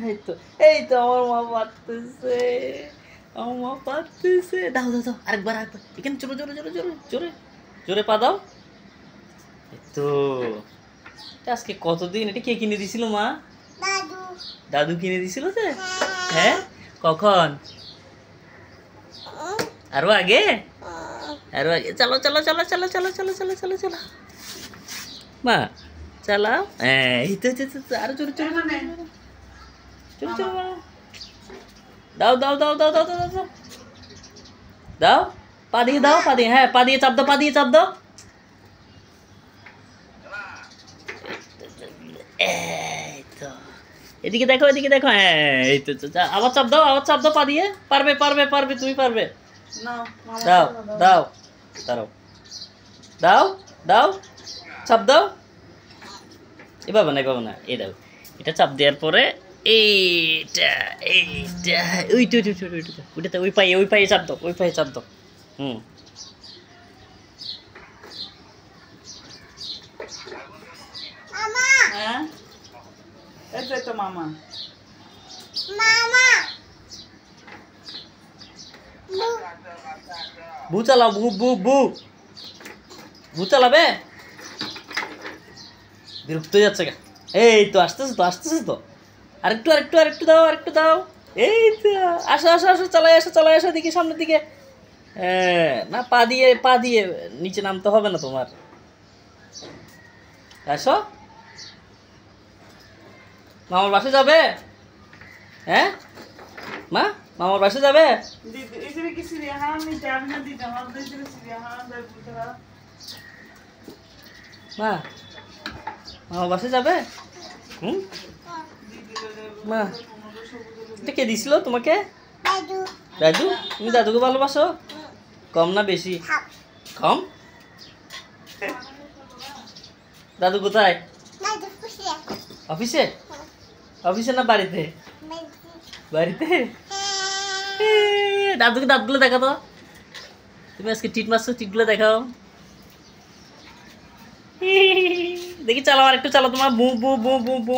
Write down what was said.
এই তো এই তো আমার মা পারতেছে, আমার মা পারতেছে। দাও দাও দাও, আরেকবার আরেকবার, এখানে জোরে জোরে জোরে জোরে জোরে জোরে পা দাও। এই তো। এটা আজকে কতদিন, এটা কে কিনে দিছিল মা? দাদু। দাদু কিনে দিছিল যে? হ্যাঁ, কখন? আরো আগে, আরো আগে। চলো চলো চলো চলো চলো চলো চলো চলো চলো মা, চালাও। হ্যাঁ, এই তো আরো জোরে জোরে জোরে জোরে জোরে। দাও দাও দাও দাও দাও দাও দাও দাও, পা দিয়ে দাও, পা দিয়ে, হ্যাঁ পা দিয়ে চাপ দাও, পা দিয়ে চাপ দাও। এই তো, এদিকে দেখো, এদিকে দেখো। হ্যাঁ, এই তো আবার চাপ দাও, আবার চাপ দাও পা দিয়ে। পারবে পারবে পারবে, তুমি পারবে। দাও দাও, দাঁড়াও, দাও দাও, চাপ দাও। এভাবে না, এভাবে না, এই দাও। এটা চাপ দেওয়ার পরে এইটা এইটা ওইটা ওইটা ওইটা ওইটাতে, ওই পায়ে চাপ দাও, ওই পায়ে চাপ দাও। হুম, মামা। হ্যাঁ, এই তো মামা। মামা। বু চালাও, বু বু বু বু চালাবে। বিরক্ত হয়ে যাচ্ছে গা। এই তো আসতেছে তো, আসতেছে তো। আরেকটু আরেকটু আরেকটু দাও, আরেকটু দাও। এই তো, আসো আসো আসো, চালাই আসো, চালাই আসো দিকে, সামনের দিকে। হ্যাঁ, না পা দিয়ে, পা দিয়ে নিচে নামতে হবে না তোমার। আসো, মামার বাসে যাবে? হ্যাঁ মা, মামার বাসে যাবে? দিদি ইসরে কি সিরিয়াহান নি যাবে না, দিদি আমার ইসরে সিরিয়াহান দা পুতরা। মা, মামার বাসে যাবে? হুম, মা, এটা কে দিছিল তোমাকে? দাদু। দাদু? তুমি দাদুকে ভালোবাসো? কম না বেশি? কম। দাদু কোথায়? দাদু খুশি। অফিসে? অফিসে না বাড়িতে? বাড়িতে। দাদুকে দাঁতগুলো দেখা তো। তুমি আজকে টিট মারছো, টিটগুলো দেখাও। দেখি চালাও, আর একটু চালাও, তোমার বু বু বু বু বু।